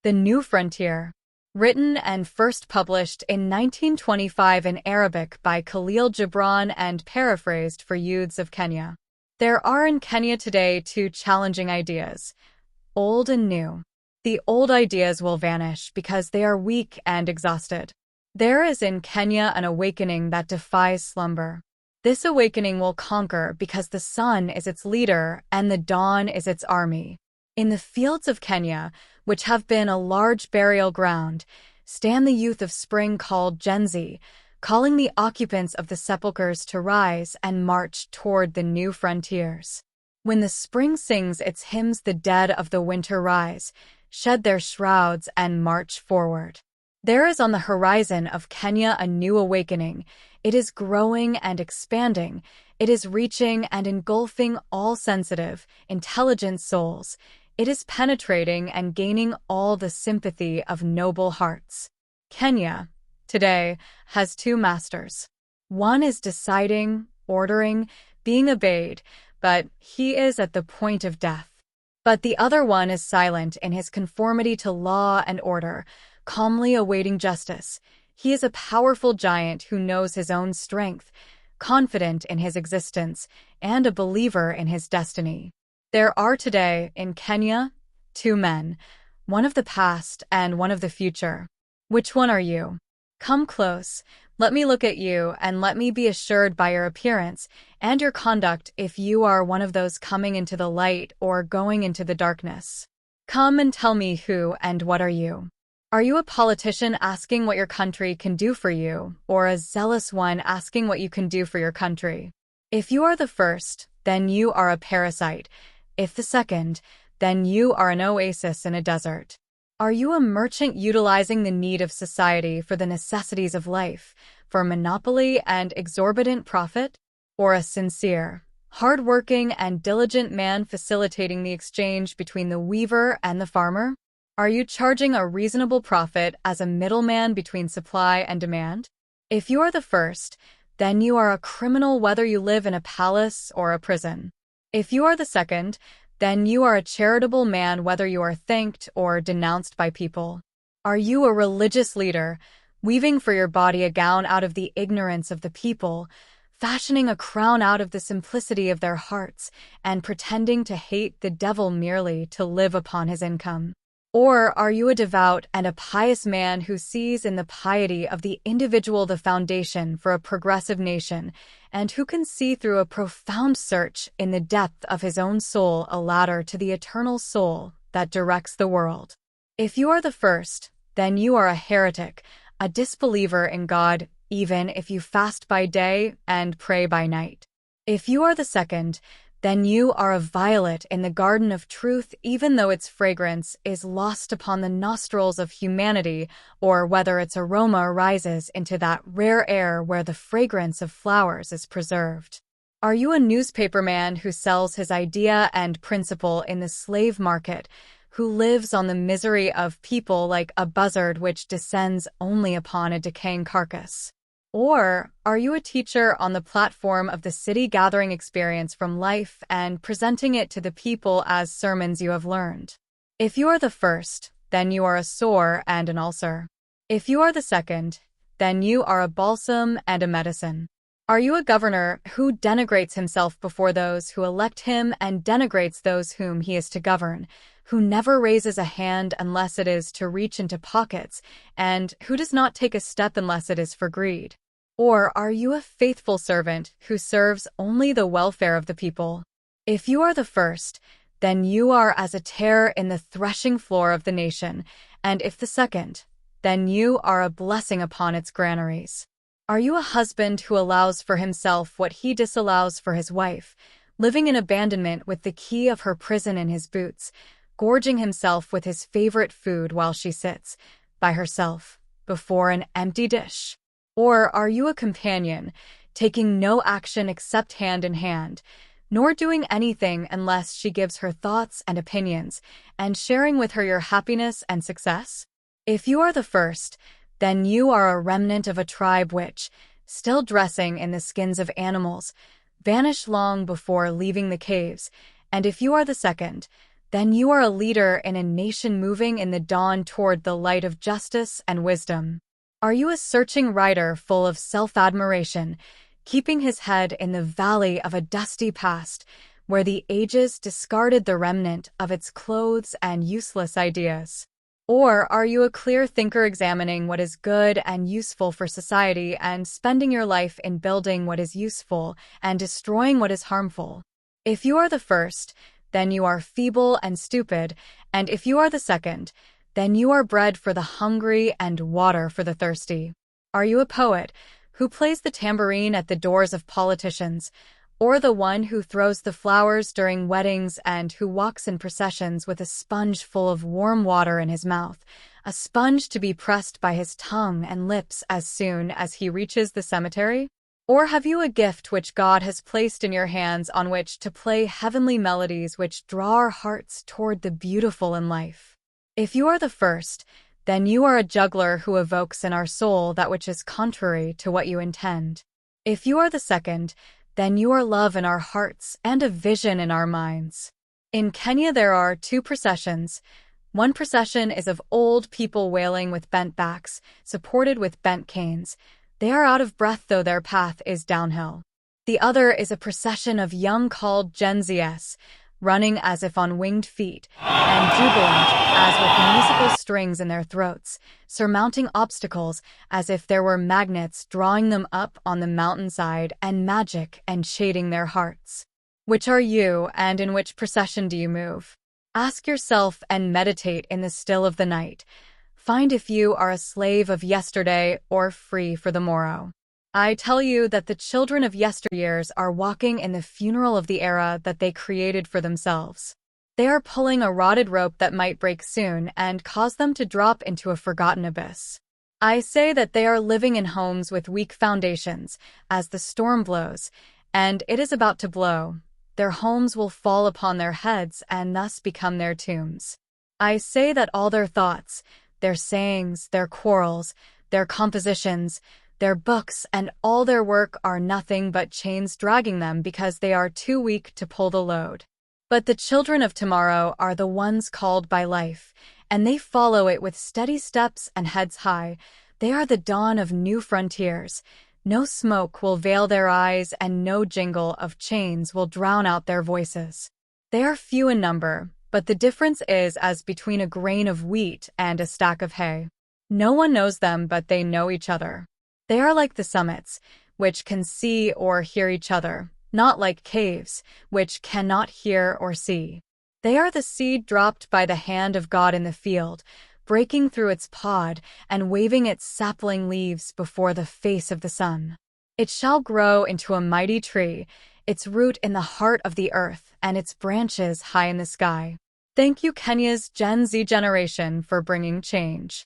The New Frontier. Written and first published in 1925 in Arabic by Khalil Gibran and paraphrased for youths of Kenya. There are in Kenya today two challenging ideas, old and new. The old ideas will vanish because they are weak and exhausted. There is in Kenya an awakening that defies slumber. This awakening will conquer because the sun is its leader and the dawn is its army. In the fields of Kenya, which have been a large burial ground, stand the youth of spring called Gen Z, calling the occupants of the sepulchres to rise and march toward the new frontiers. When the spring sings its hymns, the dead of the winter rise, shed their shrouds and march forward. There is on the horizon of Kenya a new awakening. It is growing and expanding. It is reaching and engulfing all sensitive, intelligent souls. It is penetrating and gaining all the sympathy of noble hearts. Kenya, today, has two masters. One is deciding, ordering, being obeyed, but he is at the point of death. But the other one is silent in his conformity to law and order, calmly awaiting justice. He is a powerful giant who knows his own strength, confident in his existence, and a believer in his destiny. There are today, in Kenya, two men, one of the past and one of the future. Which one are you? Come close, let me look at you, and let me be assured by your appearance and your conduct if you are one of those coming into the light or going into the darkness. Come and tell me who and what are you? Are you a politician asking what your country can do for you, or a zealous one asking what you can do for your country? If you are the first, then you are a parasite. If the second, then you are an oasis in a desert. Are you a merchant utilizing the need of society for the necessities of life, for monopoly and exorbitant profit? Or a sincere, hard-working and diligent man facilitating the exchange between the weaver and the farmer? Are you charging a reasonable profit as a middleman between supply and demand? If you are the first, then you are a criminal whether you live in a palace or a prison. If you are the second, then you are a charitable man whether you are thanked or denounced by people. Are you a religious leader, weaving for your body a gown out of the ignorance of the people, fashioning a crown out of the simplicity of their hearts, and pretending to hate the devil merely to live upon his income? Or are you a devout and a pious man who sees in the piety of the individual the foundation for a progressive nation, and who can see through a profound search in the depth of his own soul a ladder to the eternal soul that directs the world? If you are the first, then you are a heretic, a disbeliever in God, even if you fast by day and pray by night. If you are the second, then you are a violet in the garden of truth, even though its fragrance is lost upon the nostrils of humanity, or whether its aroma rises into that rare air where the fragrance of flowers is preserved. Are you a newspaperman who sells his idea and principle in the slave market, who lives on the misery of people like a buzzard which descends only upon a decaying carcass? Or are you a teacher on the platform of the city gathering experience from life and presenting it to the people as sermons you have learned? If you are the first, then you are a sore and an ulcer. If you are the second, then you are a balsam and a medicine. Are you a governor who denigrates himself before those who elect him and denigrates those whom he is to govern, who never raises a hand unless it is to reach into pockets, and who does not take a step unless it is for greed? Or are you a faithful servant who serves only the welfare of the people? If you are the first, then you are as a tear in the threshing floor of the nation, and if the second, then you are a blessing upon its granaries. Are you a husband who allows for himself what he disallows for his wife, living in abandonment with the key of her prison in his boots, gorging himself with his favorite food while she sits, by herself, before an empty dish? Or are you a companion, taking no action except hand in hand, nor doing anything unless she gives her thoughts and opinions, and sharing with her your happiness and success? If you are the first, then you are a remnant of a tribe which, still dressing in the skins of animals, vanished long before leaving the caves, and if you are the second, then you are a leader in a nation moving in the dawn toward the light of justice and wisdom. Are you a searching writer full of self-admiration, keeping his head in the valley of a dusty past, where the ages discarded the remnant of its clothes and useless ideas? Or are you a clear thinker examining what is good and useful for society and spending your life in building what is useful and destroying what is harmful? If you are the first, then you are feeble and stupid, and if you are the second, then you are bread for the hungry and water for the thirsty. Are you a poet who plays the tambourine at the doors of politicians, or the one who throws the flowers during weddings and who walks in processions with a sponge full of warm water in his mouth, a sponge to be pressed by his tongue and lips as soon as he reaches the cemetery? Or have you a gift which God has placed in your hands on which to play heavenly melodies which draw our hearts toward the beautiful in life? If you are the first, then you are a juggler who evokes in our soul that which is contrary to what you intend. If you are the second, then you are love in our hearts and a vision in our minds. In Kenya there are two processions. One procession is of old people wailing with bent backs, supported with bent canes. They are out of breath though their path is downhill. The other is a procession of young called Gen Zs, running as if on winged feet, and jubilant as with musical strings in their throats, surmounting obstacles as if there were magnets drawing them up on the mountainside and magic enshading their hearts. Which are you, and in which procession do you move? Ask yourself and meditate in the still of the night. Find if you are a slave of yesterday or free for the morrow. I tell you that the children of yesteryears are walking in the funeral of the era that they created for themselves. They are pulling a rotted rope that might break soon and cause them to drop into a forgotten abyss. I say that they are living in homes with weak foundations as the storm blows, and it is about to blow. Their homes will fall upon their heads and thus become their tombs. I say that all their thoughts, their sayings, their quarrels, their compositions, their books, and all their work are nothing but chains dragging them because they are too weak to pull the load. But the children of tomorrow are the ones called by life, and they follow it with steady steps and heads high. They are the dawn of new frontiers. No smoke will veil their eyes, and no jingle of chains will drown out their voices. They are few in number, but the difference is as between a grain of wheat and a stack of hay. No one knows them, but they know each other. They are like the summits, which can see or hear each other, not like caves, which cannot hear or see. They are the seed dropped by the hand of God in the field, breaking through its pod and waving its sapling leaves before the face of the sun. It shall grow into a mighty tree, its root in the heart of the earth and its branches high in the sky. Thank you, Kenya's Gen Z generation, for bringing change.